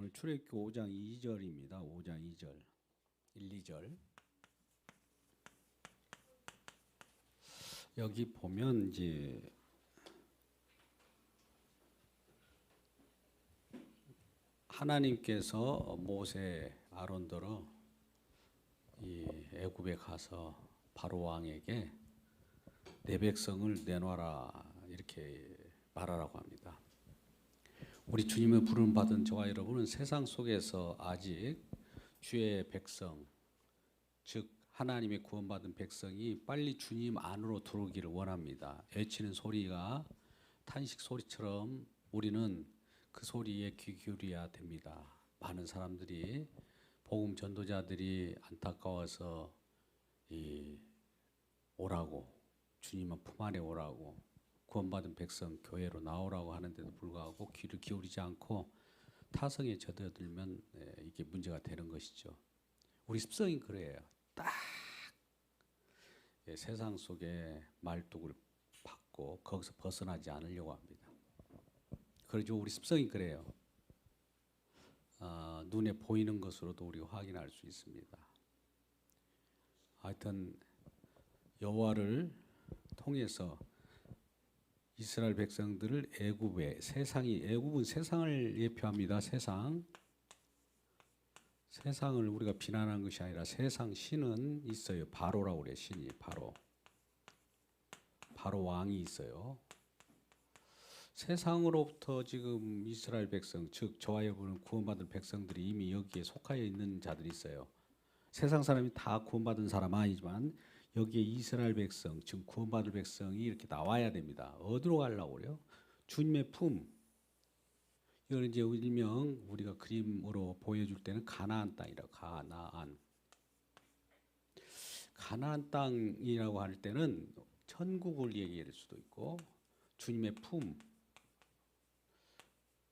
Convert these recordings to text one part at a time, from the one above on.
오늘 출애굽기 5장 2절입니다. 5장 2절. 1, 2절. 여기 보면 이제 하나님께서 모세 아론더러 이 애굽에 가서 바로 왕에게 내 백성을 내놔라 이렇게 말하라고 합니다. 우리 주님의 부름 받은 저와 여러분은 세상 속에서 아직 주의 백성, 즉 하나님의 구원받은 백성이 빨리 주님 안으로 들어오기를 원합니다. 외치는 소리가 탄식 소리처럼 우리는 그 소리에 귀 기울여야 됩니다. 많은 사람들이 복음 전도자들이 안타까워서 오라고, 주님의 품 안에 오라고, 구원받은 백성 교회로 나오라고 하는데도 불구하고 귀를 기울이지 않고 타성에 젖어들면 이게 문제가 되는 것이죠. 우리 습성이 그래요. 딱 세상 속에 말뚝을 받고 거기서 벗어나지 않으려고 합니다. 그러죠. 우리 습성이 그래요. 눈에 보이는 것으로도 우리가 확인할 수 있습니다. 하여튼 여호와를 통해서 이스라엘 백성들을 애굽에, 애굽은 세상을 예표합니다. 세상을 우리가 비난하는 것이 아니라 세상 신은 있어요. 바로라고 그래요. 신이 바로 왕이 있어요. 세상으로부터 지금 이스라엘 백성, 즉 저와 여러분은 구원받은 백성들이 이미 여기에 속하여 있는 자들이 있어요. 세상 사람이 다 구원받은 사람은 아니지만 여기에 이스라엘 백성, 즉 구원받을 백성이 이렇게 나와야 됩니다. 어디로 가려고 그래요? 주님의 품. 이걸 이제 일명 우리가 그림으로 보여줄 때는 가나안 땅이라고. 가나안 땅이라고 할 때는 천국을 얘기할 수도 있고 주님의 품,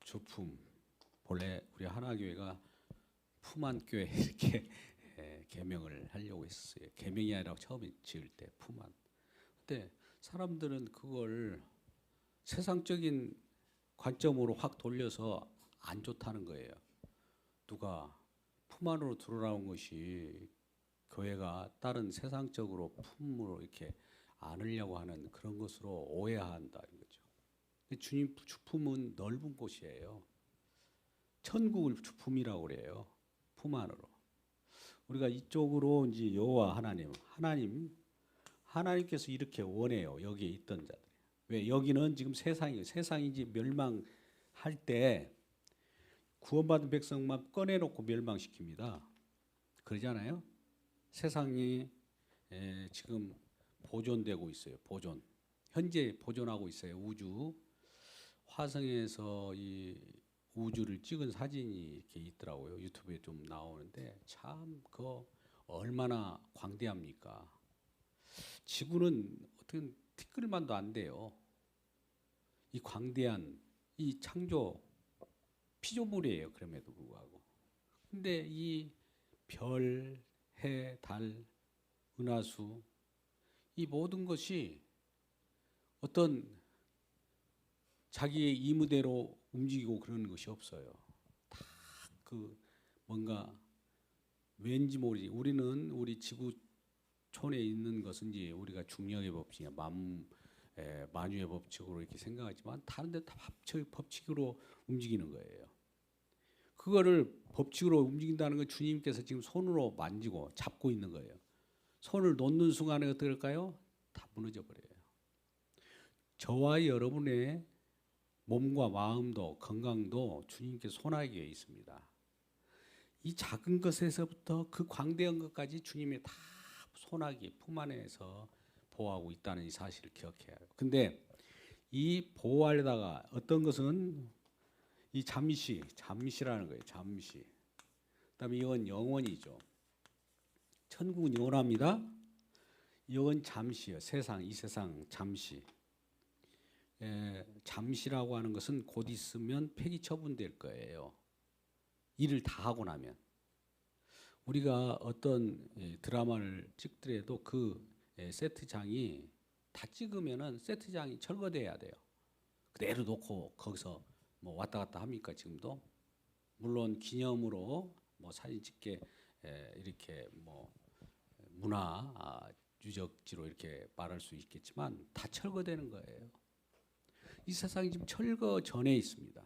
주품. 본래 우리 하나교회가 품안 교회 이렇게 개명을 하려고 했어요. 개명이 아니라 처음에 지을 때 품안. 근데 사람들은 그걸 세상적인 관점으로 확 돌려서 안 좋다는 거예요. 누가 품 안으로 들어온 것이 교회가 다른 세상적으로 품으로 이렇게 안으려고 하는 그런 것으로 오해한다는 거죠. 주님 주품은 넓은 곳이에요. 천국을 주품이라고 그래요. 품 안으로. 우리가 이쪽으로 이제 여호와 하나님께서 이렇게 원해요. 여기에 있던 자들. 왜? 여기는 지금 세상이 이제 멸망할 때 구원받은 백성만 꺼내놓고 멸망시킵니다. 그러잖아요. 세상이 지금 보존되고 있어요. 현재 보존하고 있어요. 우주. 화성에서 이 우주를 찍은 사진이 이렇게 있더라고요. 유튜브에 좀 나오는데 참 그 얼마나 광대합니까? 지구는 어떻게 티끌만도 안 돼요. 이 광대한 이 창조 피조물이에요. 그럼에도 불구하고. 근데 이 별, 해, 달, 은하수 이 모든 것이 어떤 자기의 이무대로 움직이고 그러는 것이 없어요. 다 그 뭔가 왠지 모르지. 우리는 우리 지구촌에 있는 것은 이제 우리가 중력의 법칙이나 만유의 법칙으로 이렇게 생각하지만 다른 데 다 법칙으로 움직이는 거예요. 그거를 법칙으로 움직인다는 건 주님께서 지금 손으로 만지고 잡고 있는 거예요. 손을 놓는 순간에 어떻게 될까요? 다 무너져 버려요. 저와 여러분의 몸과 마음도 건강도 주님께 손아귀에 있습니다. 이 작은 것에서부터 그 광대한 것까지 주님이 다 손아귀 품 안에서 보호하고 있다는 이 사실을 기억해야 해요. 근데 이 보호하려다가 어떤 것은 이 잠시라는 거예요. 잠시. 그다음에 이건 영원이죠. 천국은 영원합니다. 이건 잠시요. 이 세상 잠시. 잠시라고 하는 것은 곧 있으면 폐기 처분될 거예요. 일을 다 하고 나면. 우리가 어떤 드라마를 찍더라도 그 세트장이 다 찍으면은 세트장이 철거돼야 돼요. 그대로 놓고 거기서 뭐 왔다 갔다 합니까 지금도? 물론 기념으로 뭐 사진 찍게 이렇게 뭐 문화 유적지로 이렇게 말할 수 있겠지만 다 철거되는 거예요. 이 세상이 지금 철거 전에 있습니다.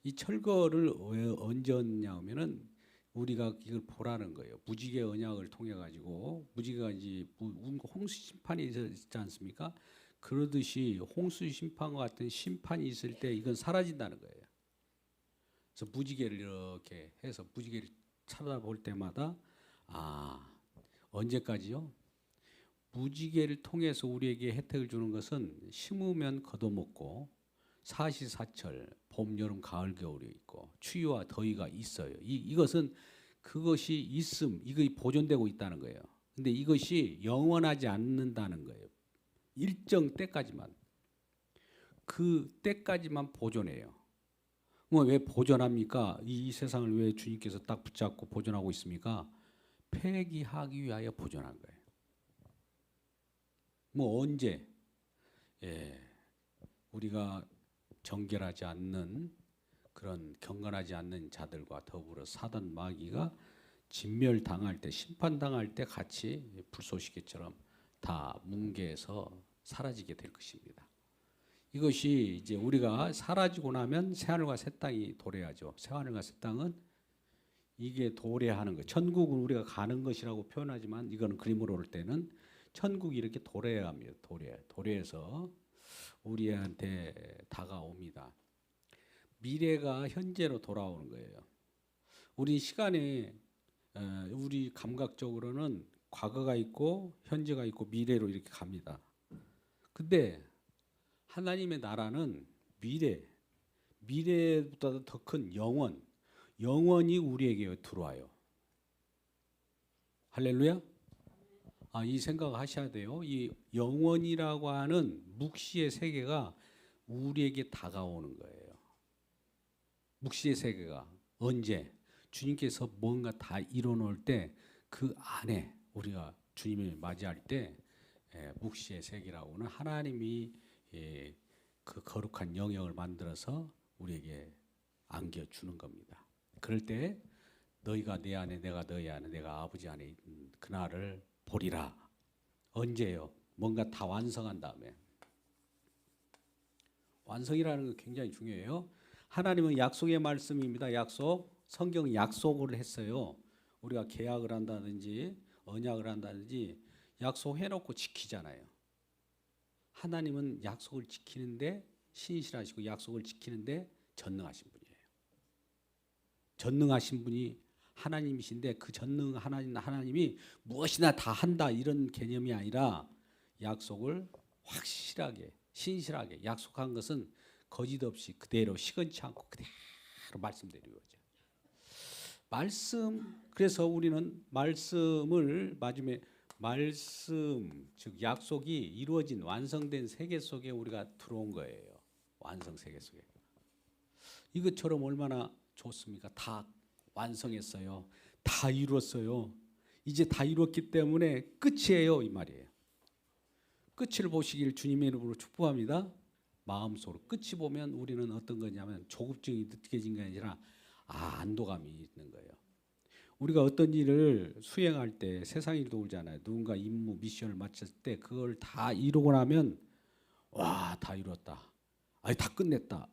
이 철거를 왜 언제 했냐면은 우리가 이걸 보라는 거예요. 무지개 언약을 통해 가지고 무지개가 이제 홍수 심판이 있지 않습니까? 그러듯이 홍수 심판과 같은 심판이 있을 때 이건 사라진다는 거예요. 그래서 무지개를 이렇게 해서 무지개를 찾아볼 때마다 언제까지요? 무지개를 통해서 우리에게 혜택을 주는 것은 심으면 걷어먹고 사시사철 봄, 여름, 가을, 겨울이 있고 추위와 더위가 있어요. 이것은 그것이 있음, 이것이 보존되고 있다는 거예요. 근데 이것이 영원하지 않는다는 거예요. 일정 때까지만. 그 때까지만 보존해요. 왜 보존합니까? 이 세상을 왜 주님께서 딱 붙잡고 보존하고 있습니까? 폐기하기 위하여 보존한 거예요. 언제 우리가 정결하지 않는 그런 경건하지 않는 자들과 더불어 사단 마귀가 진멸당할 때 심판당할 때 같이 불쏘시개처럼 다 뭉개서 사라지게 될 것입니다. 이것이 이제 우리가 사라지고 나면 새하늘과 새 땅이 도래하죠. 새하늘과 새 땅은 이게 도래하는 거. 천국은 우리가 가는 것이라고 표현하지만 이거는 그림으로 볼 때는 천국이 이렇게 도래합니다. 도래해서 우리한테 다가옵니다. 미래가 현재로 돌아오는 거예요. 우리 시간에 우리 감각적으로는 과거가 있고 현재가 있고 미래로 이렇게 갑니다. 근데 하나님의 나라는 미래보다 더 큰 영원이 우리에게 들어와요. 할렐루야. 이 생각을 하셔야 돼요. 이 영원이라고 하는 묵시의 세계가 우리에게 다가오는 거예요. 묵시의 세계가 언제 주님께서 뭔가 다 이뤄놓을 때 그 안에 우리가 주님을 맞이할 때 묵시의 세계라고는 하나님이 그 거룩한 영역을 만들어서 우리에게 안겨주는 겁니다. 그럴 때 너희가 내 안에 내가 너희 안에 내가 아버지 안에 있는 그날을 보리라. 언제요? 뭔가 다 완성한 다음에. 완성이라는 건 굉장히 중요해요. 하나님은 약속의 말씀입니다. 약속. 성경은 약속을 했어요. 우리가 계약을 한다든지 언약을 한다든지 약속해놓고 지키잖아요. 하나님은 약속을 지키는데 신실하시고 약속을 지키는데 전능하신 분이에요. 전능하신 분이 하나님이신데 그 전능하신 하나님이 무엇이나 다 한다 이런 개념이 아니라 약속을 확실하게 신실하게 약속한 것은 거짓 없이 그대로 시건치 않고 그대로 말씀대로 이루어져요. 그래서 우리는 말씀을 마지막에 말씀 즉 약속이 이루어진 완성된 세계 속에 우리가 들어온 거예요. 완성 세계 속에. 이것처럼 얼마나 좋습니까? 다 완성했어요. 다 이루었어요. 이제 다 이루었기 때문에 끝이에요 이 말이에요. 끝을 보시길 주님의 이름으로 축복합니다. 마음속으로 끝이 보면 우리는 어떤 거냐면 조급증이 느껴진 게 아니라 안도감이 있는 거예요. 우리가 어떤 일을 수행할 때 세상 일도 오잖아요. 누군가 임무 미션을 마쳤을 때 그걸 다 이루고 나면 와, 다 이뤘다. 다 끝냈다.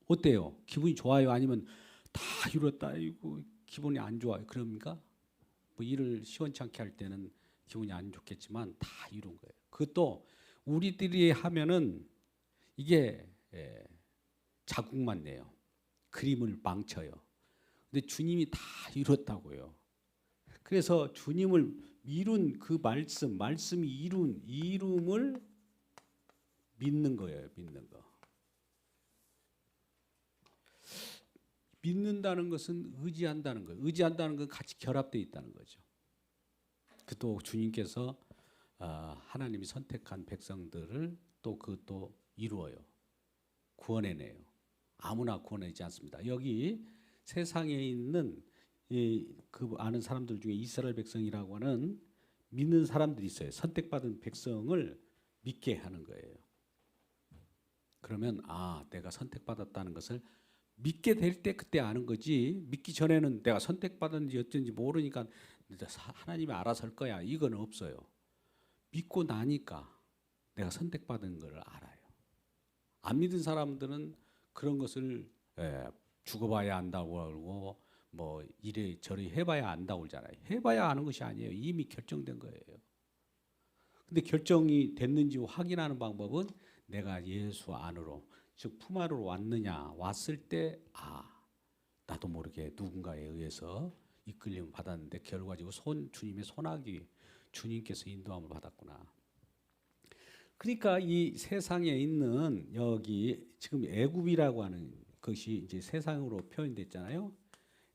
어때요? 기분이 좋아요? 아니면 다 이뤘다. 이거 기분이 안 좋아요. 그럽니까? 일을 시원찮게 할 때는 기분이 안 좋겠지만 다 이룬 거예요. 그것도 우리들이 하면은 이게 자국만 내요. 그림을 망쳐요. 근데 주님이 다 이뤘다고요. 그래서 주님을 이룬 그 말씀이 이룬 이름을 믿는 거예요. 믿는 거. 믿는다는 것은 의지한다는 거예요. 의지한다는 건 같이 결합되어 있다는 거죠. 또 주님께서 하나님이 선택한 백성들을 또 그것도 이루어요. 구원해내요. 아무나 구원하지 않습니다. 여기 세상에 있는 그 아는 사람들 중에 이스라엘 백성이라고 하는 믿는 사람들이 있어요. 선택받은 백성을 믿게 하는 거예요. 그러면 내가 선택받았다는 것을 믿게 될 때 그때 아는 거지. 믿기 전에는 내가 선택받았는지 어쩐지 모르니까 하나님이 알아서 할 거야. 이건 없어요. 믿고 나니까 내가 선택받은 걸 알아요. 안 믿은 사람들은 그런 것을 죽어봐야 안다고 하고 뭐 이래 저래 해봐야 안다고 그러잖아요. 해봐야 아는 것이 아니에요. 이미 결정된 거예요. 근데 결정이 됐는지 확인하는 방법은 내가 예수 안으로 즉 품 안으로 왔느냐 왔을 때 나도 모르게 누군가에 의해서 이끌림을 받았는데 결과적으로 주님의 손아귀 주님께서 인도함을 받았구나. 그러니까 이 세상에 있는 여기 지금 애굽이라고 하는 것이 이제 세상으로 표현됐잖아요.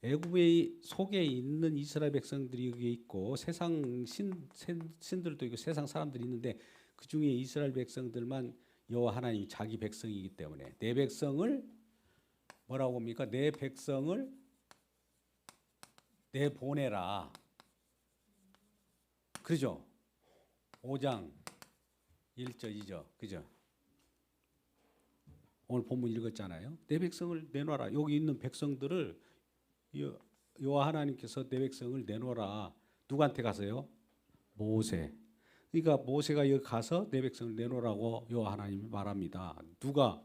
애굽의 속에 있는 이스라엘 백성들이 여기 있고 세상 신들도 있고 세상 사람들이 있는데 그 중에 이스라엘 백성들만 여호와 하나님이 자기 백성이기 때문에 내 백성을 뭐라고 합니까? 내 백성을 내보내라. 그죠? 5장 1절 2절 그죠? 오늘 본문 읽었잖아요. 내 백성을 내놔라. 여기 있는 백성들을 여호와 하나님께서 내 백성을 내놓아라. 누구한테 가서요? 모세. 그러니까 모세가 여기 가서 내 백성을 내놓으라고 여호와 하나님이 말합니다. 누가?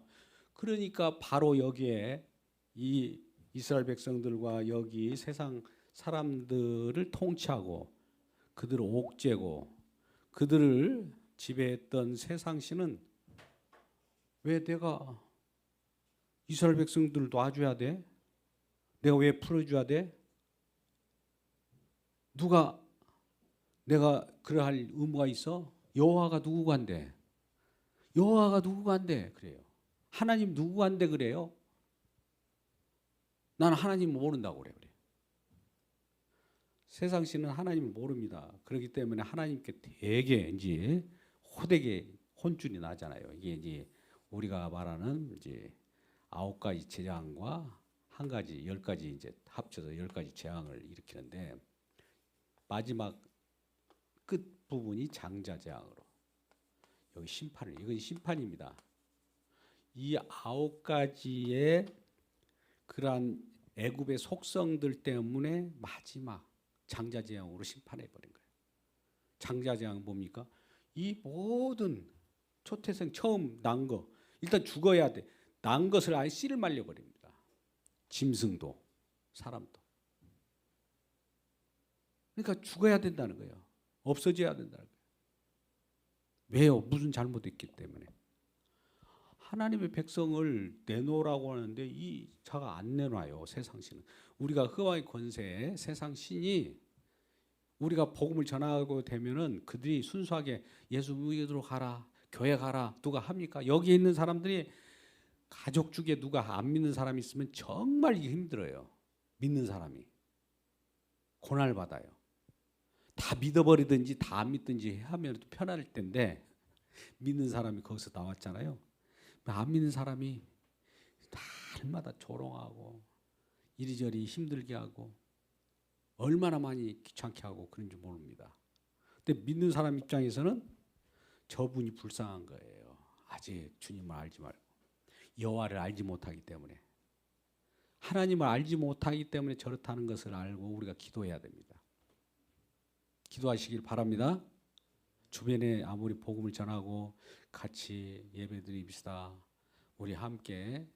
그러니까 바로 여기에 이 이스라엘 백성들과 여기 세상 사람들을 통치하고 그들을 옥죄고 그들을 지배했던 세상 신은 왜 내가 이스라엘 백성들을 놔줘야 돼? 내가 왜 풀어줘야 돼? 누가 내가 그러할 의무가 있어? 여호와가 누구간데? 여호와가 누구간데? 그래요. 하나님 누구간데 그래요? 나는 하나님 모른다고 그래요. 세상 신은 하나님을 모릅니다. 그렇기 때문에 하나님께 되게 이제 호되게 혼쭐이 나잖아요. 이게 이제 우리가 말하는 이제 9가지 재앙과 한 가지 10가지 이제 합쳐서 10가지 재앙을 일으키는데 마지막 끝 부분이 장자 재앙으로 여기 심판을 이건 심판입니다. 이 9가지의 그러한 애굽의 속성들 때문에 마지막 장자 재앙으로 심판해 버린 거예요. 장자 재앙 뭡니까? 이 모든 초태생 처음 난 거 일단 죽어야 돼. 난 것을 아예 씨를 말려 버립니다. 짐승도 사람도. 그러니까 죽어야 된다는 거예요. 없어져야 된다는 거예요. 왜요? 무슨 잘못했기 때문에. 하나님의 백성을 내놓으라고 하는데 이 자가 안 내놔요. 세상 신은. 우리가 흐와의 권세 세상 신이 우리가 복음을 전하고 되면은 그들이 순수하게 예수 믿으러 가라. 교회 가라. 누가 합니까? 여기 있는 사람들이 가족 중에 누가 안 믿는 사람이 있으면 정말 힘들어요. 믿는 사람이. 고난을 받아요. 다 믿어버리든지 다 안 믿든지 하면 편할 텐데 믿는 사람이 거기서 나왔잖아요. 안 믿는 사람이 날마다 조롱하고 이리저리 힘들게 하고 얼마나 많이 귀찮게 하고 그런 줄 모릅니다. 근데 믿는 사람 입장에서는 저분이 불쌍한 거예요. 아직 주님을 알지 말고 여호와를 알지 못하기 때문에 하나님을 알지 못하기 때문에 저렇다는 것을 알고 우리가 기도해야 됩니다. 기도하시길 바랍니다. 주변에 아무리 복음을 전하고 같이 예배드립시다. 우리 함께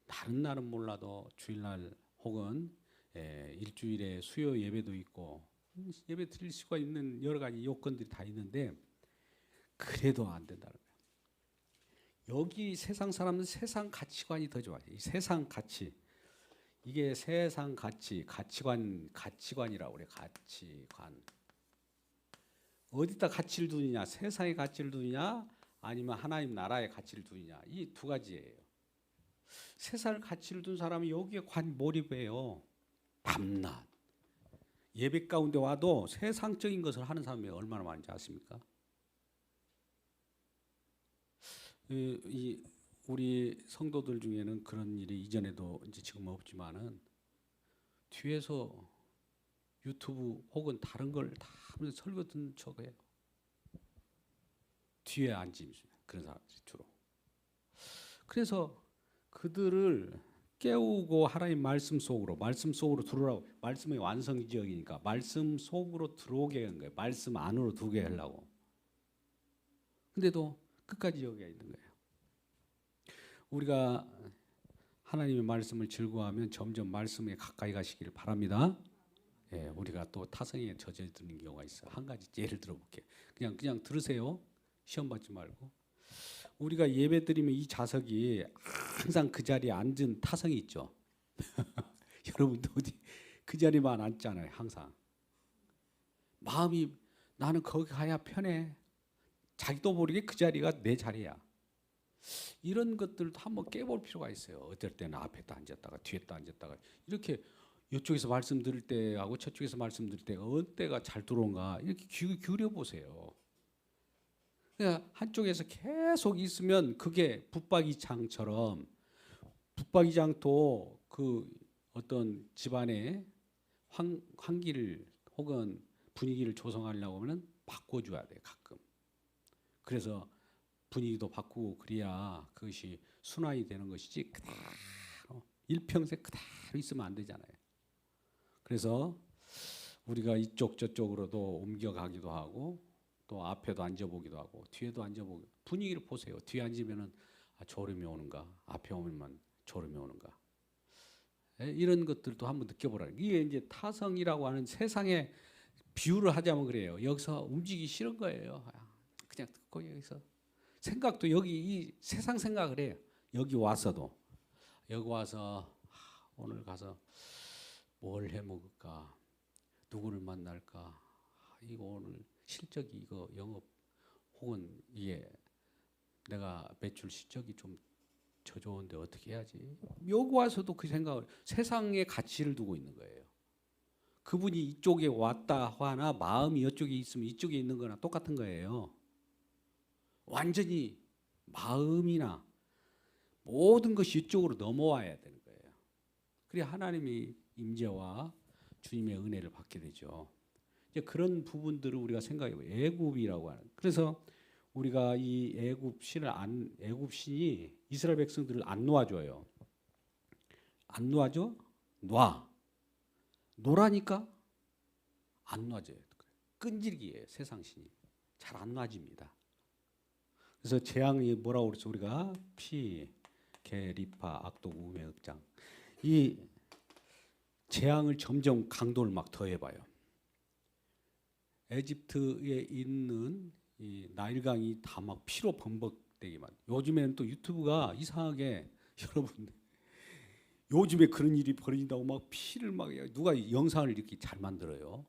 다른 날은 몰라도 주일날 혹은 일주일에 수요 예배도 있고 예배 드릴 수가 있는 여러 가지 요건들이 다 있는데 그래도 안 된다는 거예요. 여기 세상 사람은 세상 가치관이 더 좋아요. 이 세상 가치 이게 세상 가치관이라고 그래. 가치관. 어디다 가치를 두느냐? 세상의 가치를 두느냐? 아니면 하나님 나라의 가치를 두느냐? 이 두 가지예요. 세상의 가치를 둔 사람은 여기에 몰입해요. 밤낮. 예배 가운데 와도 세상적인 것을 하는 사람이 얼마나 많은지 아십니까? 우리 성도들 중에는 그런 일이 이전에도 이제 지금 없지만은 뒤에서 유튜브 혹은 다른 걸 다 하면서 설교 듣는 척해요. 뒤에 앉으면 그런 사람들이 주로. 그래서 그들을 깨우고 하나님 말씀 속으로 들어오라고. 말씀의 완성지역이니까 말씀 속으로 들어오게 한 거예요. 말씀 안으로 두게 하려고. 근데도 끝까지 여기가 있는 거예요. 우리가 하나님의 말씀을 즐거워하면 점점 말씀에 가까이 가시기를 바랍니다. 예, 우리가 또 타성에 젖어드는 경우가 있어요. 한 가지 예를 들어볼게요. 그냥 들으세요. 시험 받지 말고. 우리가 예배 드리면 이 좌석이 항상 그 자리에 앉은 타성이 있죠. 여러분도 어디 그 자리만 앉잖아요. 항상 마음이 나는 거기 가야 편해. 자기도 모르게 그 자리가 내 자리야. 이런 것들도 한번 깨볼 필요가 있어요. 어떨 때는 앞에도 앉았다가 뒤에도 앉았다가 이렇게 이쪽에서 말씀 들을 때하고 저쪽에서 말씀 들을 때가 어느 때가 잘 들어온가 이렇게 귀 기울여 보세요. 그냥 한쪽에서 계속 있으면 그게 붙박이장처럼 붙박이장도 그 어떤 집안의 환기를 혹은 분위기를 조성하려고 하면 바꿔줘야 돼요. 가끔. 그래서 분위기도 바꾸고 그래야 그것이 순환이 되는 것이지 그대로 일평생 그대로 있으면 안 되잖아요. 그래서 우리가 이쪽 저쪽으로도 옮겨가기도 하고 또 앞에도 앉아보기도 하고 뒤에도 앉아보고 분위기를 보세요. 뒤에 앉으면은 졸음이 오는가, 앞에 오면 졸음이 오는가. 이런 것들도 한번 느껴보라. 이게 이제 타성이라고 하는 세상에 비유를 하자면 그래요. 여기서 움직이기 싫은 거예요. 그냥 듣고 여기서 생각도 여기 이 세상 생각을 해요. 여기 와서도 여기 와서 오늘 가서 뭘 해 먹을까, 누구를 만날까, 이거 오늘 실적이 이거 영업 혹은 이게 내가 매출 실적이 좀 저조한데 어떻게 해야지? 여기 와서도 그 생각을 세상의 가치를 두고 있는 거예요. 그분이 이쪽에 왔다 하나 마음이 이쪽에 있으면 이쪽에 있는 거나 똑같은 거예요. 완전히 마음이나 모든 것이 이쪽으로 넘어와야 되는 거예요. 그래야 하나님의 임재와 주님의 은혜를 받게 되죠. 이제 그런 부분들을 우리가 생각해봐요. 애굽이라고 하는. 그래서 우리가 이 애굽 신이 이스라엘 백성들을 안 놓아줘요. 안 놓아줘? 놓라니까 안 놔줘요. 끈질기예요. 세상 신이 잘 안 놔집니다. 그래서 재앙이 뭐라고 그랬죠? 우리가 피, 개, 리파, 악독, 우매, 흑장. 이 재앙을 점점 강도를 막 더해봐요. 에집트에 있는 이 나일강이 다 막 피로 범벅되기만. 요즘에는 또 유튜브가 이상하게 여러분 요즘에 그런 일이 벌어진다고 막 피를 막 누가 영상을 이렇게 잘 만들어요.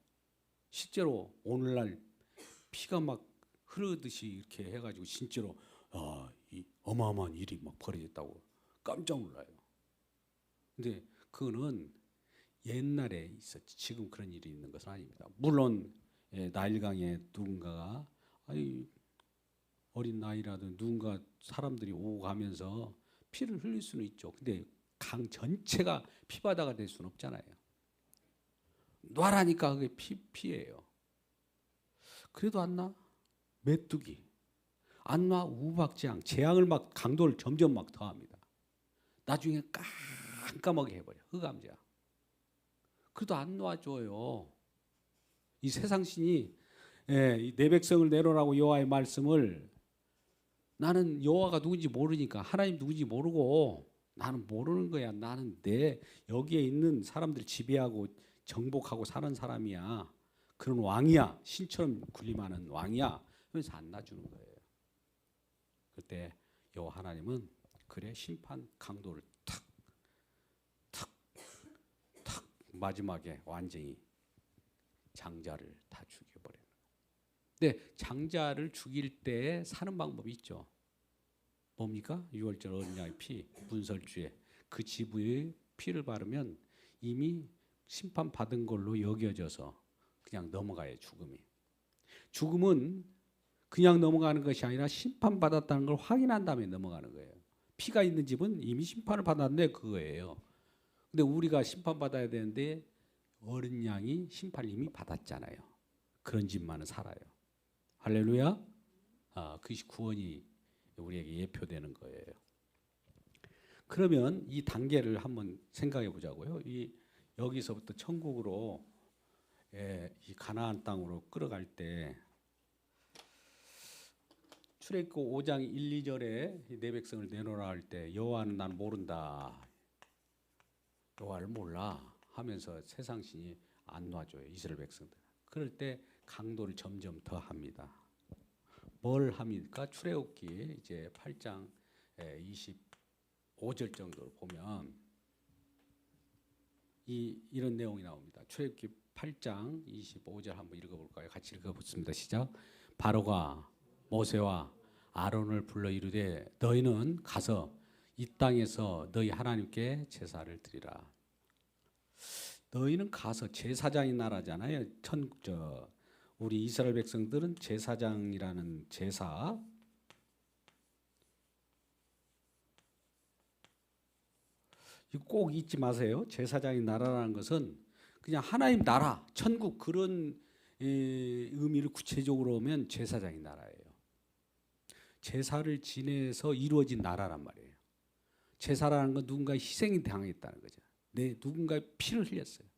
실제로 오늘날 피가 막 흐르듯이 이렇게 해가지고 진짜로 이 어마어마한 일이 막 벌어졌다고 깜짝 놀라요. 근데 그거는 옛날에 있었지 지금 그런 일이 있는 것은 아닙니다. 물론 나일강에 누군가가 어린 나이라든 누군가 사람들이 오고 가면서 피를 흘릴 수는 있죠. 근데 강 전체가 피바다가 될 수는 없잖아요. 놔라니까 그게 피예요. 그래도 안 나? 메뚜기. 안 놔? 우박재앙. 재앙을 막 강도를 점점 막 더합니다. 나중에 깜깜하게 해버려. 흑암재앙. 그래도 안 놔줘요. 이 세상신이 내 백성을 내놓으라고 여호와의 말씀을 나는 여호와가 누군지 모르니까 하나님 누군지 모르고 나는 모르는 거야. 나는 내 여기에 있는 사람들 지배하고 정복하고 사는 사람이야. 그런 왕이야. 신처럼 군림하는 왕이야. 그래서 안 놔주는 거예요. 그때 여호와 하나님은 그래 심판 강도를 탁 마지막에 완전히 장자를 다 죽여버려요. 근데 장자를 죽일 때 사는 방법이 있죠. 뭡니까? 유월절 어린 양의 피, 분설주에 그 지부에 피를 바르면 이미 심판받은 걸로 여겨져서 그냥 넘어가요. 죽음은 그냥 넘어가는 것이 아니라 심판받았다는 걸 확인한 다음에 넘어가는 거예요. 피가 있는 집은 이미 심판을 받았는데 그거예요. 근데 우리가 심판받아야 되는데 어린 양이 심판을 이미 받았잖아요. 그런 집만은 살아요. 할렐루야. 그것이 구원이 우리에게 예표되는 거예요. 그러면 이 단계를 한번 생각해 보자고요. 이 여기서부터 천국으로 이 가나안 땅으로 끌어갈 때 출애굽기 5장 1, 2절에 내 백성을 내놓으라 할 때 여호와는 난 모른다. 여호와를 몰라 하면서 세상 신이 안 놔줘요. 이스라엘 백성들. 그럴 때 강도를 점점 더 합니다. 뭘 합니까? 출애굽기 이제 8장 25절 정도를 보면 이런 내용이 나옵니다. 출애굽기 8장 25절 한번 읽어볼까요? 같이 읽어보겠습니다. 시작. 바로가 모세와 아론을 불러 이르되 너희는 가서 이 땅에서 너희 하나님께 제사를 드리라. 너희는 가서 제사장이 나라잖아요. 우리 이스라엘 백성들은 제사장이라는 제사 꼭 잊지 마세요. 제사장이 나라라는 것은 그냥 하나님 나라, 천국 그런 의미를 구체적으로 하면 제사장이 나라예요. 제사를 지내서 이루어진 나라란 말이에요. 제사라는 건 누군가의 희생이 당했다는 거죠. 누군가의 피를 흘렸어요.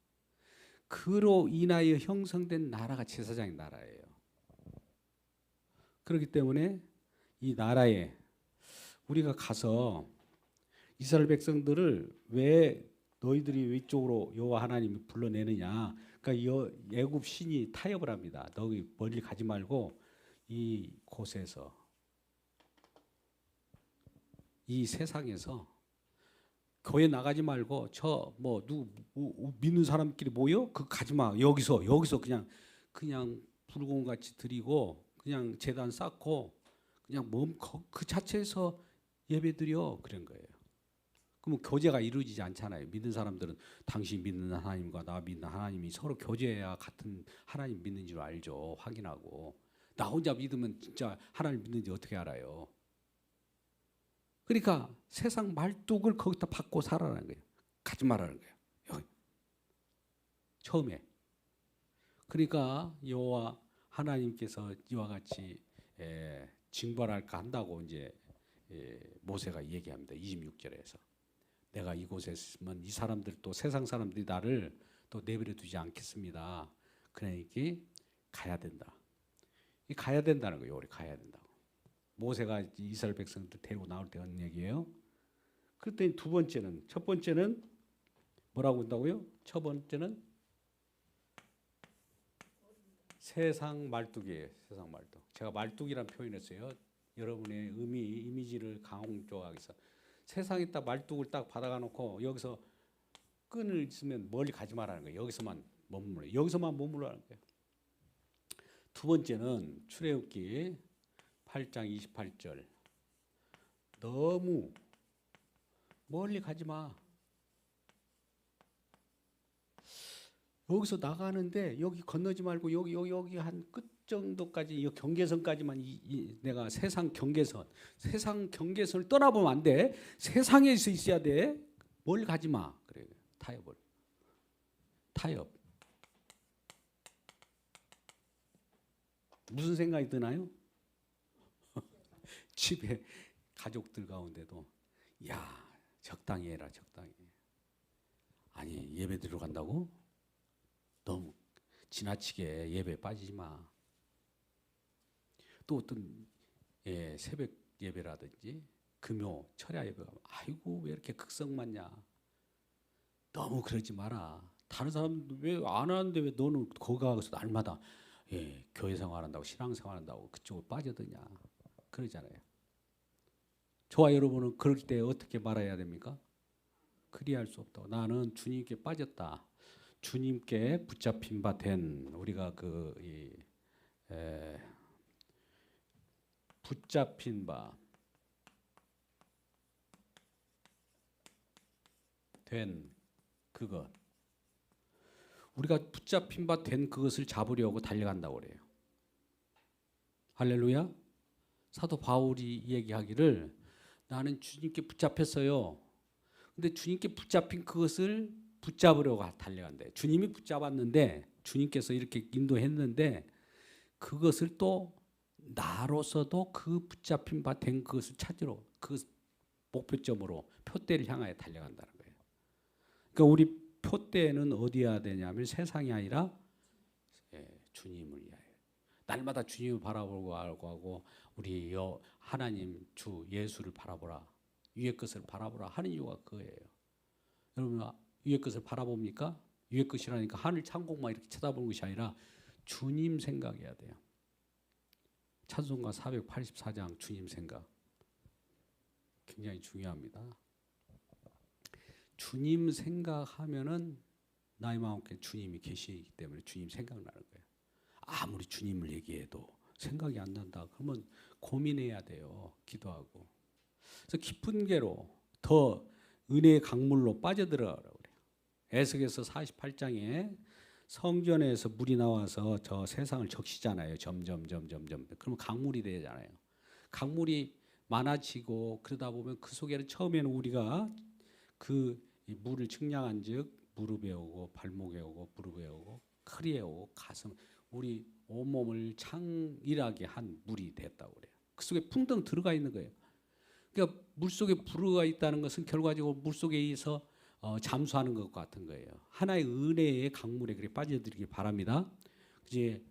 그로 인하여 형성된 나라가 제사장의 나라예요. 그렇기 때문에 이 나라에 우리가 가서 이스라엘 백성들을 왜 너희들이 이쪽으로 여호와 하나님이 불러내느냐. 그러니까 애굽 신이 타협을 합니다. 너희 멀리 가지 말고 이 곳에서 이 세상에서 교회 나가지 말고 믿는 사람끼리 모여 그 가지 마. 여기서 그냥 불공 같이 드리고 그냥 제단 쌓고 그냥 그 자체에서 예배 드려 그런 거예요. 그러면 교제가 이루어지지 않잖아요. 믿는 사람들은 당신 믿는 하나님과 나 믿는 하나님이 서로 교제해야 같은 하나님 믿는 줄 알죠. 확인하고. 나 혼자 믿으면 진짜 하나님 믿는지 어떻게 알아요. 그러니까 세상 말뚝을 거기다 받고 살아라는 거예요. 가지 말라는 거예요. 여기. 처음에. 그러니까 여호와 하나님께서 이와 같이 징벌할까 한다고 이제 모세가 얘기합니다. 26절에서. 내가 이곳에 있으면 이 사람들 또 세상 사람들이 나를 또 내버려 두지 않겠습니다. 그러니까 가야 된다. 가야 된다는 거예요. 우리 가야 된다고. 모세가 이스라엘 백성들 데리고 나올 때 하는 얘기예요. 그랬더니 첫 번째는 뭐라고 한다고요? 첫 번째는 세상 말뚝이에요. 세상 말뚝. 제가 말뚝이란 표현했어요. 여러분의 이미지를 강조하기 위해서. 세상에 딱 말뚝을 딱 받아가 놓고 여기서 끈을 있으면 멀리 가지 말라는 거예요. 여기서만 머무르라는 거예요. 두 번째는 출애굽기 8장 28절. 너무 멀리 가지 마. 여기서 나가는데 여기 건너지 말고 여기 한 끝 정도까지 이 경계선까지만 내가 세상 경계선을 떠나보면 안 돼. 세상에서 있어야 돼. 멀리 가지 마. 그래. 타협. 무슨 생각이 드나요? 집에 가족들 가운데도 적당히 해라. 적당히. 아니 예배 드리러 간다고? 너무 지나치게 예배에 빠지지 마. 또 어떤 새벽 예배라든지 금요 철야 예배가 아이고 왜 이렇게 극성 많냐. 너무 그러지 마라. 다른 사람들 왜 안 하는데 왜 너는 거기 가서 날마다 교회 생활한다고 신앙 생활한다고 그쪽으로 빠져드냐. 그러잖아요. 저와 여러분은 그럴 때 어떻게 말해야 됩니까? 그리할 수 없다고. 나는 주님께 빠졌다. 주님께 붙잡힌 바 된 우리가 붙잡힌 바 된 그것. 우리가 붙잡힌 바 된 그것을 잡으려고 달려간다고 그래요. 할렐루야. 사도 바울이 얘기하기를 나는 주님께 붙잡혔어요. 근데 주님께 붙잡힌 그것을 붙잡으려고 달려간대. 주님이 붙잡았는데 주님께서 이렇게 인도했는데 그것을 또 나로서도 그 붙잡힌 바 된 그것을 찾으러 그 목표점으로 표대를 향하여 달려간다는 거예요. 그러니까 우리 표대는 어디야 되냐면 세상이 아니라 주님을 위하여. 날마다 주님을 바라보고 하고 우리 하나님 주 예수를 바라보라. 위의 것을 바라보라 하는 이유가 그거예요. 여러분 위의 것을 바라봅니까? 위의 것이라니까 하늘 창공만 이렇게 쳐다보는 것이 아니라 주님 생각해야 돼요. 찬송가 484장 주님 생각 굉장히 중요합니다. 주님 생각하면은 나의 마음속에 주님이 계시기 때문에 주님 생각나는 거예요. 아무리 주님을 얘기해도 생각이 안 난다. 그러면 고민해야 돼요. 기도하고. 그래서 깊은 괴로 더 은혜의 강물로 빠져들어가라고 그래요. 에스겔서 48장에 성전에서 물이 나와서 저 세상을 적시잖아요. 점점. 그러면 강물이 되잖아요. 강물이 많아지고 그러다 보면 그 속에는 처음에는 우리가 그 물을 측량한즉 무릎에 오고 발목에 오고 무릎에 오고 허리에 오고 가슴 우리 온몸을 창일하게 한 물이 됐다고 그래요. 그 속에 풍덩 들어가 있는 거예요. 그러니까 물 속에 불어가 있다는 것은 결과적으로 물 속에서 잠수하는 것 같은 거예요. 하나의 은혜의 강물에 그렇게 빠져들길 바랍니다. 이제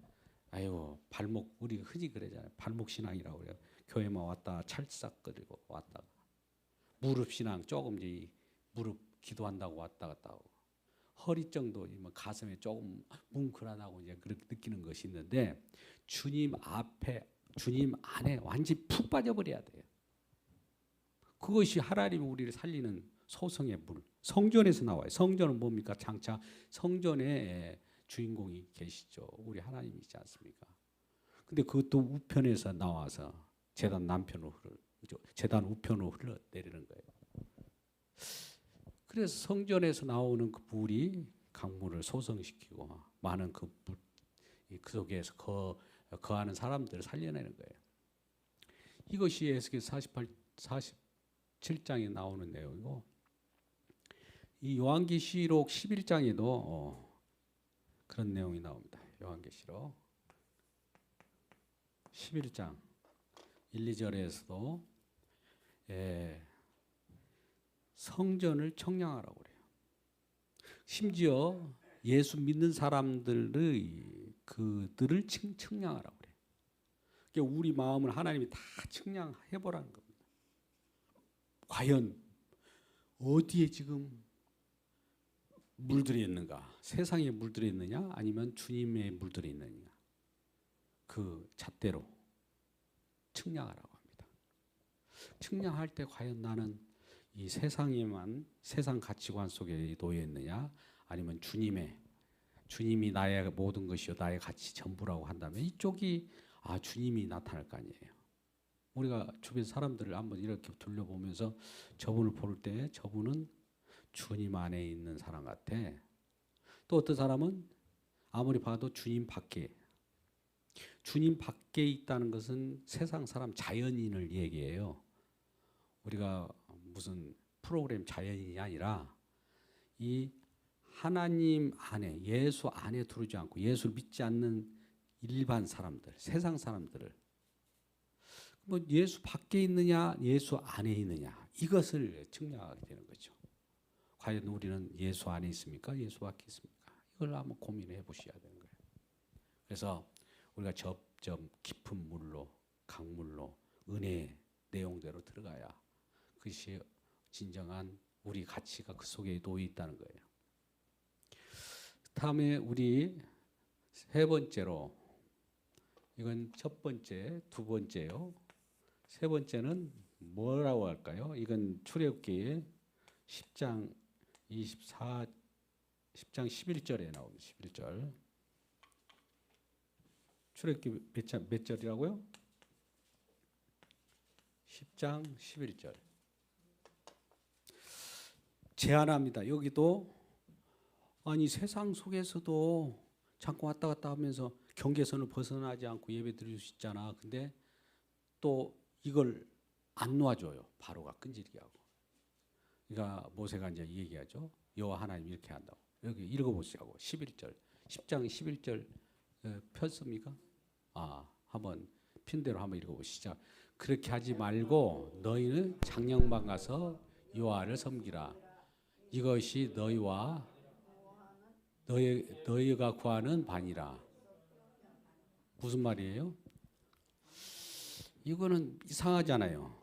발목 우리 흔히 그러잖아요. 발목 신앙이라고 그래요. 교회만 왔다 찰싹거리고 왔다가 무릎 신앙 조금 이제 무릎 기도한다고 왔다 갔다 하고 허리 정도 가슴에 조금 뭉클하다고 이제 그렇게 느끼는 것이 있는데 주님 앞에 주님 안에 완전히 푹 빠져버려야 돼요. 그것이 하나님이 우리를 살리는 소성의 물. 성전에서 나와요. 성전은 뭡니까? 장차 성전에 주인공이 계시죠. 우리 하나님이지 않습니까? 근데 그것도 우편에서 나와서 제단 남편으로 제단 우편으로 흘러내리는 거예요. 그래서 성전에서 나오는 그 물이 강물을 소성시키고 많은 그 속에서 거하는 사람들을 살려내는 거예요. 이것이 에스겔 47장에 나오는 내용이고 이 요한계시록 11장에도 그런 내용이 나옵니다. 요한계시록 11장 1, 2절에서도 성전을 청량하라고 그래요. 심지어 예수 믿는 사람들을 그들을 청량하라고 그래요. 그러니까 우리 마음을 하나님이 다 청량해 보라는 겁니다. 과연 어디에 지금 물들이 있는가? 세상에 물들이 있느냐? 아니면 주님의 물들이 있느냐? 그 잣대로 청량하라고 합니다. 청량할 때 과연 나는 이 세상에만 세상 가치관 속에 놓여 있느냐? 아니면 주님이 나의 모든 것이요 나의 가치 전부라고 한다면 이쪽이 주님이 나타날 거 아니에요. 우리가 주변 사람들을 한번 이렇게 둘러보면서 저분을 볼 때 저분은 주님 안에 있는 사람 같아. 또 어떤 사람은 아무리 봐도 주님 밖에 있다는 것은 세상 사람 자연인을 얘기해요. 우리가 무슨 프로그램 자연인이 아니라 이 하나님 안에 예수 안에 들어오지 않고 예수를 믿지 않는 일반 사람들, 세상 사람들을 뭐 예수 밖에 있느냐, 예수 안에 있느냐 이것을 측량하게 되는 거죠. 과연 우리는 예수 안에 있습니까? 예수 밖에 있습니까? 이걸 한번 고민해 보셔야 되는 거예요. 그래서 우리가 점점 깊은 물로, 강물로 은혜의 내용대로 들어가야 그것이 진정한 우리 가치가 그 속에 놓여 있다는 거예요. 다음에 우리 세 번째로 이건 첫 번째, 두 번째요. 세 번째는 뭐라고 할까요? 이건 출애굽기 10장 11절에 나옵니다. 11절. 출애굽기 몇 절이라고요? 10장 11절. 제안합니다. 여기도 아니 세상 속에서도 잠깐 왔다 갔다 하면서 경계선을 벗어나지 않고 예배 드릴 수 있잖아. 근데 또 이걸 안 놓아줘요. 바로가 끈질기게 하고. 그러니까 모세가 이제 얘기하죠. 여호와 하나님 이렇게 한다고. 여기 읽어보시라고. 11절. 10장 11절 폈습니까? 한번 핀대로 한번 읽어보시죠. 그렇게 하지 말고 너희는 장령방 가서 여호와를 섬기라. 이것이 너희가 구하는 반이라. 무슨 말이에요? 이거는 이상하잖아요.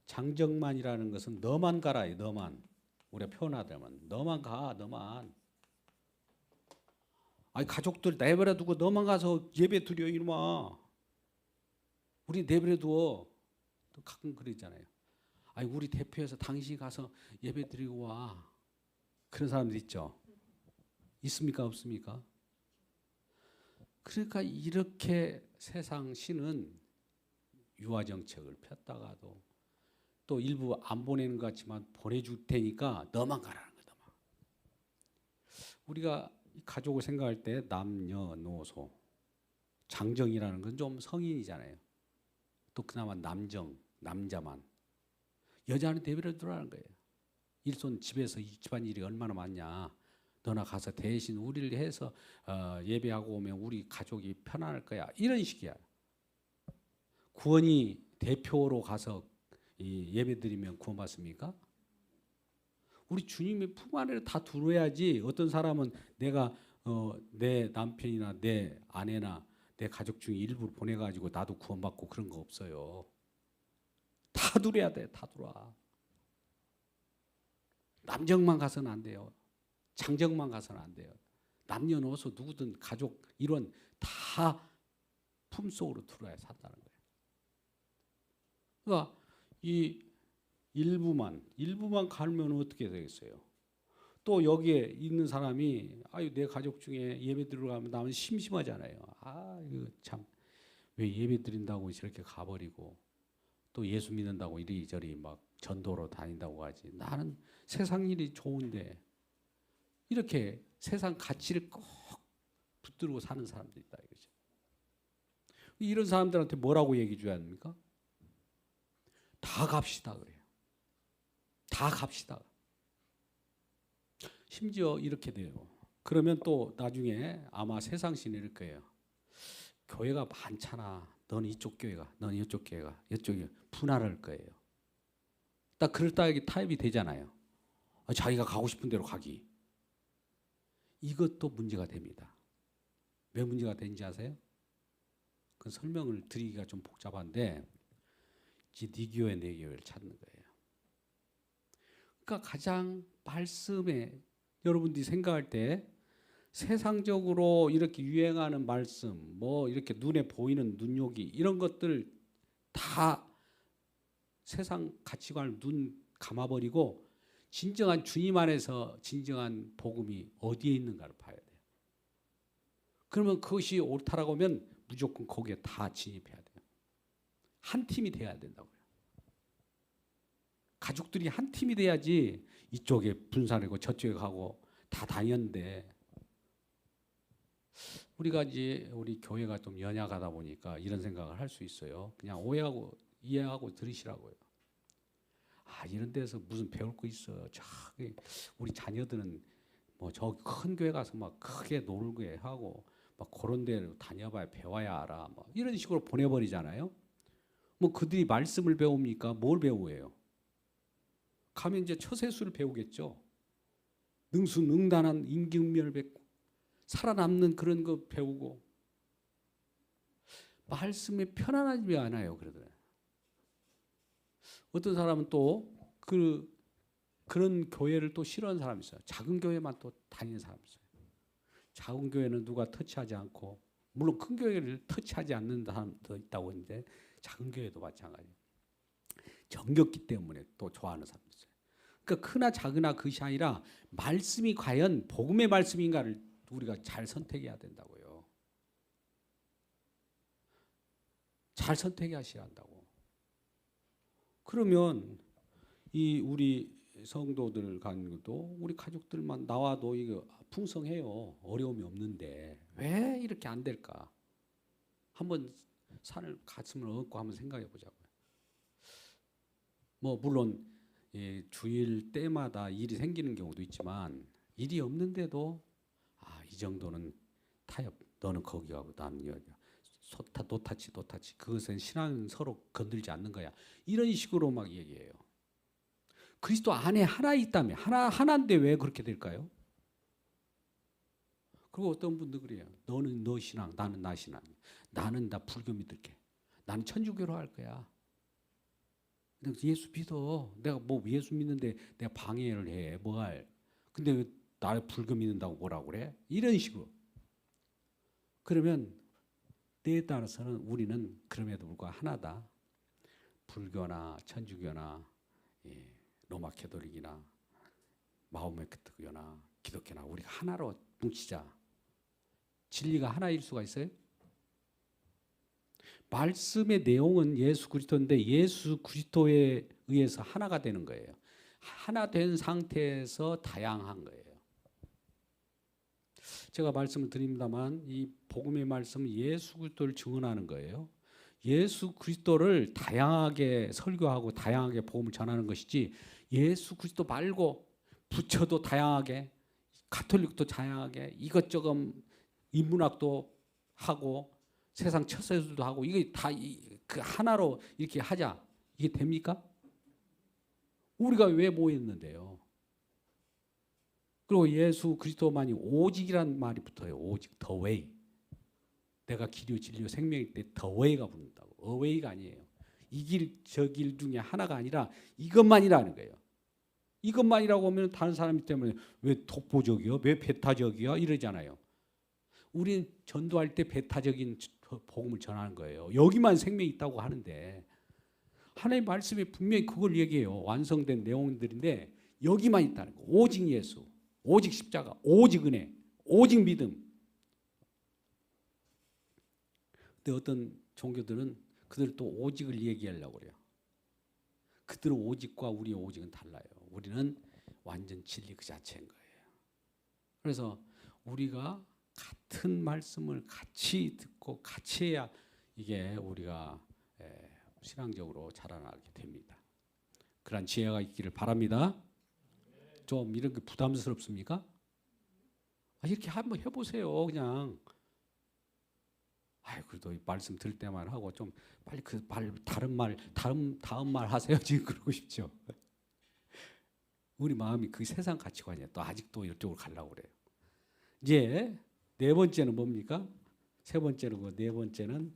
장정만이라는 것은 너만 가라요. 너만. 우리가 표현하자면 너만 가. 너만. 아니 가족들 내버려 두고 너만 가서 예배 드려 이놈아. 우리 내버려 두어. 또 가끔 그러잖아요. 아니 우리 대표해서 당신이 가서 예배 드리고 와. 그런 사람들 있죠. 있습니까? 없습니까? 그러니까 이렇게 세상 신은 유아 정책을 폈다가도 또 일부 안 보내는 것 같지만 보내줄 테니까 너만 가라는 거다. 우리가 가족을 생각할 때 남녀노소 장정이라는 건 좀 성인이잖아요. 또 그나마 남자만. 여자는 내버려 두라는 거예요. 일손 집에서 집안일이 얼마나 많냐. 너나 가서 대신 우리를 해서 예배하고 오면 우리 가족이 편안할 거야. 이런 식이야. 구원이 대표로 가서 예배드리면 구원받습니까? 우리 주님의 품 안에 다 들어야지. 어떤 사람은 내가 내 남편이나 내 아내나 내 가족 중에 일부를 보내가지고 나도 구원받고 그런 거 없어요. 다 들어야 돼. 다 들어와. 남정만 가서는 안 돼요. 장정만 가서는 안 돼요. 남녀노소 누구든 가족 일원 다 품속으로 들어야 산다는 거예요. 그러니까 이 일부만 가면 어떻게 되겠어요? 또 여기에 있는 사람이 아유 내 가족 중에 예배 들어가면 나는 심심하잖아요. 아 이거 참 왜 예배 드린다고 저렇게 가버리고 또 예수 믿는다고 이리저리 막 전도로 다닌다고 하지. 나는 세상 일이 좋은데 이렇게 세상 가치를 꼭 붙들고 사는 사람들이 있다 이거죠. 이런 사람들한테 뭐라고 얘기 줘야 합니까? 다 갑시다 그래요. 다 갑시다. 심지어 이렇게 돼요. 그러면 또 나중에 아마 세상신이 이럴 거예요. 교회가 많잖아. 너는 이쪽 교회가, 너는 이쪽 교회가, 이쪽이 분할할 거예요. 딱 그럴따하게 타협이 되잖아요. 자기가 가고 싶은 대로 가기. 이것도 문제가 됩니다. 왜 문제가 되는지 아세요? 그 설명을 드리기가 좀 복잡한데 네 교회 내 교회를 찾는 거예요. 그러니까 가장 말씀에 여러분들이 생각할 때 세상적으로 이렇게 유행하는 말씀, 뭐 이렇게 눈에 보이는 눈요기 이런 것들 다 세상 가치관을 눈 감아버리고 진정한 주님 안에서 진정한 복음이 어디에 있는가를 봐야 돼요. 그러면 그것이 옳다라고 하면 무조건 거기에 다 진입해야 돼요. 한 팀이 돼야 된다고요. 가족들이 한 팀이 돼야지 이쪽에 분산하고 저쪽에 가고 다 다녔는데 우리가 이제 우리 교회가 좀 연약하다 보니까 이런 생각을 할 수 있어요. 그냥 오해하고 이해하고 들으시라고요. 아 이런 데서 무슨 배울 거 있어. 저기 우리 자녀들은 뭐 저 큰 교회 가서 막 크게 놀게 하고 막 그런 데로 다녀봐야 배워야 알아. 뭐 이런 식으로 보내버리잖아요. 뭐 그들이 말씀을 배웁니까? 뭘 배우예요? 가면 이제 처세술을 배우겠죠. 능수능단한 임기응변을 살아남는 그런 거 배우고 말씀에 편안하지 않아요. 그러더라고요. 어떤 사람은 또 그런 교회를 또 싫어하는 사람이 있어요. 작은 교회만 또 다니는 사람이 있어요. 작은 교회는 누가 터치하지 않고 물론 큰 교회를 터치하지 않는 사람도 있다고 하는데 작은 교회도 마찬가지예요. 정겹기 때문에 또 좋아하는 사람도 있어요. 그러니까 크나 작으나 그것이 아니라 말씀이 과연 복음의 말씀인가를 우리가 잘 선택해야 된다고요. 잘 선택하셔야 한다고. 그러면 이 우리 성도들 간 것도 우리 가족들만 나와도 이거 풍성해요. 어려움이 없는데 왜 이렇게 안 될까? 한번 산을 가슴을 얹고 한번 생각해 보자고요. 뭐 물론 주일 때마다 일이 생기는 경우도 있지만 일이 없는데도 이 정도는 타협. 너는 거기 가고 나는 여기. 노타치. 그것은 신앙은 서로 건들지 않는 거야. 이런 식으로 막 얘기해요. 그리스도 안에 하나 있다며. 하나인데 왜 그렇게 될까요? 그리고 어떤 분들 그래요. 너는 너 신앙, 나는 나 신앙. 나는 나 불교 믿을게. 나는 천주교로 할 거야. 예수 믿어. 내가 뭐 예수 믿는데 내가 방해를 해. 뭐 할. 근데 왜 나를 불교 믿는다고 뭐라고 그래? 이런 식으로. 그러면 때에 따라서는 우리는 그럼에도 불구하고 하나다. 불교나 천주교나 로마 캐톨릭이나 마호메트교나 기독교나 우리가 하나로 뭉치자. 진리가 하나일 수가 있어요? 말씀의 내용은 예수 그리스도인데 예수 그리스도에 의해서 하나가 되는 거예요. 하나 된 상태에서 다양한 거예요. 제가 말씀을 드립니다만 이 복음의 말씀은 예수 그리스도를 증언하는 거예요. 예수 그리스도를 다양하게 설교하고 다양하게 복음을 전하는 것이지 예수 그리스도 말고 부처도 다양하게 가톨릭도 다양하게 이것저것 인문학도 하고 세상 처세술도 하고 이게 다 그 하나로 이렇게 하자. 이게 됩니까? 우리가 왜 모였는데요? 그리고 예수 그리스도만이 오직이란 말이 붙어요. 오직, the way. 내가 길이요 진리요 생명일 때 the way가 붙는다고. a way가 아니에요. 이 길, 저 길 중에 하나가 아니라 이것만이라는 거예요. 이것만이라고 하면 다른 사람이 때문에 왜 독보적이요? 왜 배타적이요? 이러잖아요. 우린 전도할 때 배타적인 복음을 전하는 거예요. 여기만 생명이 있다고 하는데 하나님의 말씀에 분명히 그걸 얘기해요. 완성된 내용들인데 여기만 있다는 거. 오직 예수, 오직 십자가, 오직 은혜, 오직 믿음. 근데 어떤 종교들은 그들 또 오직을 얘기하려고 그래요. 그들의 오직과 우리의 오직은 달라요. 우리는 완전 진리 그 자체인 거예요. 그래서 우리가 같은 말씀을 같이 듣고 같이 해야 이게 우리가 신앙적으로 자라나게 됩니다. 그런 지혜가 있기를 바랍니다. 좀 이런 게 부담스럽습니까? 이렇게 한번 해보세요. 그냥 그래도 말씀 들을 때만 하고 좀 빨리 그 다른 말 하세요. 지금 그러고 싶죠. 우리 마음이 그 세상 가치관이에요. 또 아직도 이쪽으로 가려고 그래요. 이제 네 번째는 뭡니까? 세 번째는 네 번째는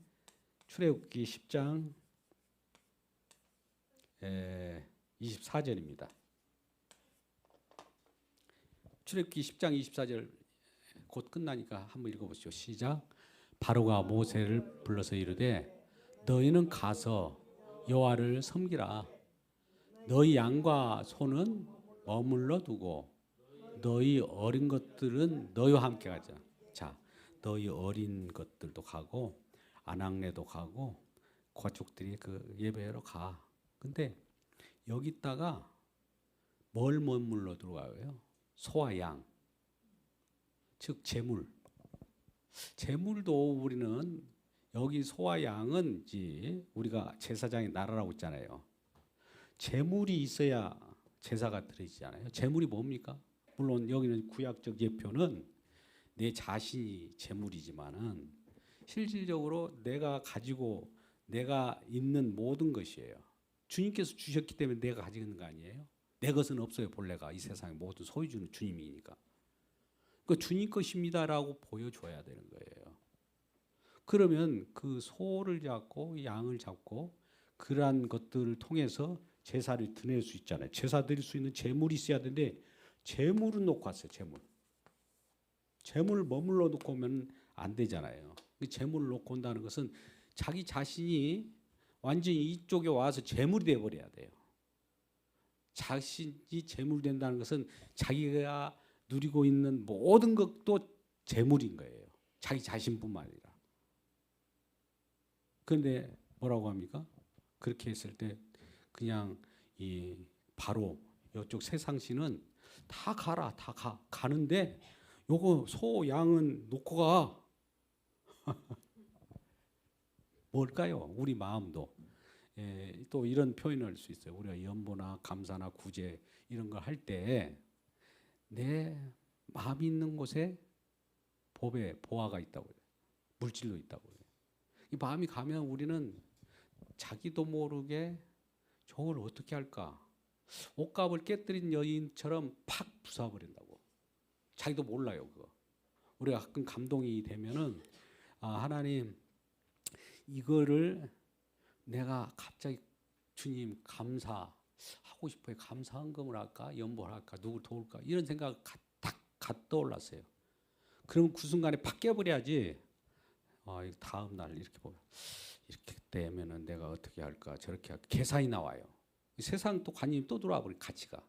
출애굽기 10장 24절입니다. 출애굽기 10장 24절 곧 끝나니까 한번 읽어보시죠. 시작. 바로가 모세를 불러서 이르되 너희는 가서 여호와를 섬기라. 너희 양과 소는 머물러 두고 너희 어린 것들은 너희와 함께 가자. 자, 너희 어린 것들도 가고 아낙네도 가고 가족들이 그 예배하러 가. 근데 여기다가 뭘 머물러 들어가요? 소와 양, 즉 재물. 재물도 우리는 여기 소와 양은 우리가 제사장의 나라라고 있잖아요. 재물이 있어야 제사가 드려지잖아요. 재물이 뭡니까? 물론 여기는 구약적 예표는 내 자신이 재물이지만은 실질적으로 내가 가지고 내가 있는 모든 것이에요. 주님께서 주셨기 때문에 내가 가지고 있는 거 아니에요? 내 것은 없어요. 본래가 이 세상의 모든 소유주는 주님이니까. 그 주님 것입니다라고 보여줘야 되는 거예요. 그러면 그 소를 잡고 양을 잡고 그러한 것들을 통해서 제사를 드릴 수 있잖아요. 제사 드릴 수 있는 재물이 있어야 되는데 재물은 놓고 왔어요. 재물을 머물러 놓고 오면 안 되잖아요. 재물을 놓고 온다는 것은 자기 자신이 완전히 이쪽에 와서 재물이 되어버려야 돼요. 자신이 재물 된다는 것은 자기가 누리고 있는 모든 것도 재물인 거예요. 자기 자신뿐만 아니라. 그런데 뭐라고 합니까? 그렇게 했을 때 그냥 바로 이쪽 세상신은 다 가라, 가는데 요거 소 양은 놓고 가. 뭘까요? 우리 마음도 또 이런 표현을 할 수 있어요. 우리가 연보나 감사나 구제 이런 걸 할 때 내 마음이 있는 곳에 법에 보화가 있다고 해요. 물질도 있다고 해요. 이 마음이 가면 우리는 자기도 모르게 저걸 어떻게 할까? 옷값을 깨뜨린 여인처럼 팍 부숴버린다고. 자기도 몰라요 그거. 우리가 가끔 감동이 되면은 하나님 이거를 내가 갑자기 주님 감사하고 싶어요. 감사 헌금을 할까? 연보를 할까? 누굴 도울까? 이런 생각 딱 떠올랐어요. 그럼 그 순간에 팍 깨버려야지. 다음 날 이렇게 보면 이렇게 되면은 내가 어떻게 할까? 저렇게 할까? 계산이 나와요. 세상 또 관념이 또 들어와 버린 가치가.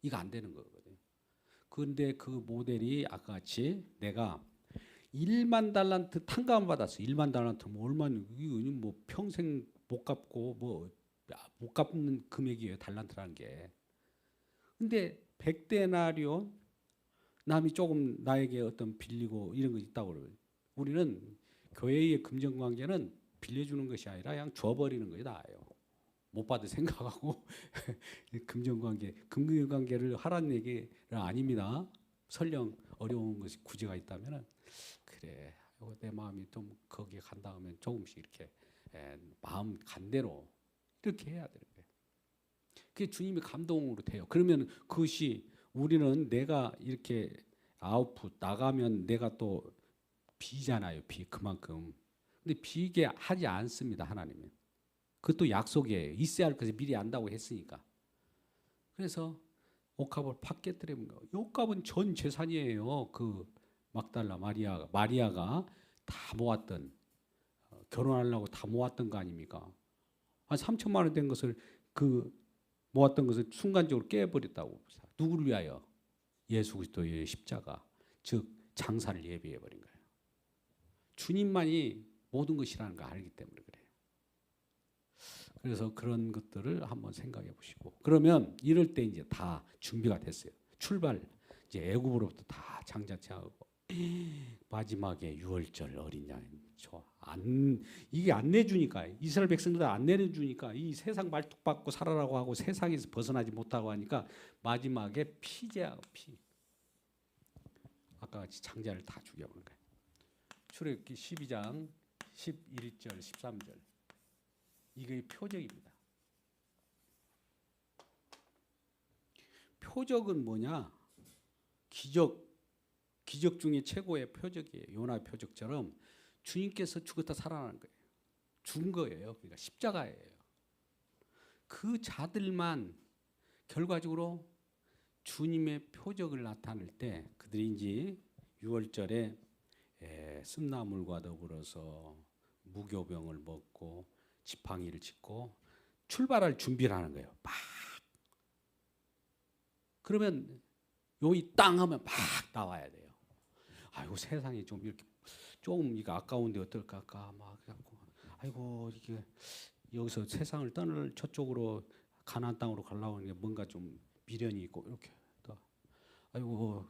이거 안 되는 거거든요. 그런데 그 모델이 아까 같이 내가 1만 달란트 탕감을 받았어. 1만 달란트 뭐 얼마나 뭐 평생 못 갚고 뭐 못 갚는 금액이에요. 달란트라는 게. 근데 100데나리온 남이 조금 나에게 어떤 빌리고 이런 거 있다고 그래요. 우리는 교회의 금전 관계는 빌려주는 것이 아니라 그냥 줘버리는 것이 나아요. 못 받을 생각하고 금전 관계를 하라는 얘기는 아닙니다. 설령 어려운 것이 구제가 있다면은 그래. 내 마음이 좀 거기에 간다 하면 조금씩 이렇게 마음 간대로 이렇게 해야 되는 거예요. 그게 주님의 감동으로 돼요. 그러면 그것이 우리는 내가 이렇게 아웃풋 나가면 내가 또 비잖아요. 비 그만큼. 근데 비게 하지 않습니다. 하나님은. 그것도 약속이에요. 있어야 할 것을 미리 안다고 했으니까. 그래서 옷값을 팍 깨뜨리는 거. 옷값은 전 재산이에요. 그 막달라 마리아가 다 모았던 결혼하려고 다 모았던 거 아닙니까? 한 3천만 원 된 것을 그 모았던 것을 순간적으로 깨버렸다고. 누구를 위하여? 예수 그리스도의 십자가, 즉 장사를 예비해 버린 거예요. 주님만이 모든 것이라는 걸 알기 때문에 그래요. 그래서 그런 것들을 한번 생각해 보시고 그러면 이럴 때 이제 다 준비가 됐어요. 출발 이제 애굽으로부터 다 장자체하고 마지막에 유월절 어린 양 이게 안 내주니까 이스라엘 백성들 안 내려주니까 이 세상 말뚝박고 살아라고 하고 세상에서 벗어나지 못하고 하니까 마지막에 피제하고 피 아까 같이 장자를 다 죽여버린 거예요. 출애굽기 12장 11절 13절 이게 표적입니다. 표적은 뭐냐? 기적 중에 최고의 표적이에요. 요나 표적처럼 주님께서 죽었다 살아나는 거예요. 죽은 거예요. 그러니까 십자가예요. 그 자들만 결과적으로 주님의 표적을 나타낼 때 그들이 이제 6월절에 쓴나물과 더불어서 무교병을 먹고 지팡이를 짚고 출발할 준비를 하는 거예요. 막 그러면 여기 땅 하면 막 나와야 돼요. 아이고 세상이 좀 이렇게 조금 이거 아까운데 어떨까 막 해갖고 아이고 이게 여기서 세상을 떠날 저쪽으로 가나안 땅으로 가려고 하는 게 뭔가 좀 미련이 있고 이렇게 또 아이고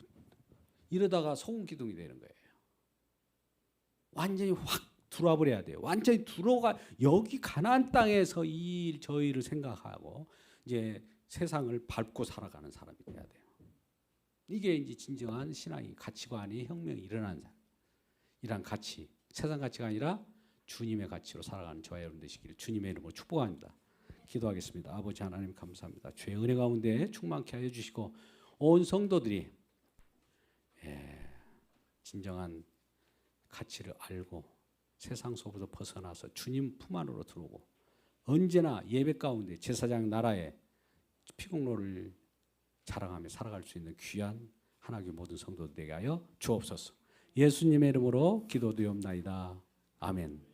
이러다가 소금 기둥이 되는 거예요. 완전히 확 들어와 버려야 돼요. 완전히 들어가 여기 가나안 땅에서 저희를 생각하고 이제 세상을 밟고 살아가는 사람이 돼야 돼요. 이게 이제 진정한 신앙이 가치관이 혁명이 일어나는 사람. 이런 가치, 세상 가치가 아니라 주님의 가치로 살아가는 저와 여러분 되시기를 주님의 이름으로 축복합니다. 기도하겠습니다. 아버지 하나님 감사합니다. 주의 은혜 가운데 충만케 하여 주시고 온 성도들이 진정한 가치를 알고 세상 속에서 벗어나서 주님 품 안으로 들어오고 언제나 예배 가운데 제사장 나라에 피공로를 자랑하며 살아갈 수 있는 귀한 하나님의 모든 성도들 되게 하여 주옵소서. 예수님의 이름으로 기도드리옵나이다. 아멘.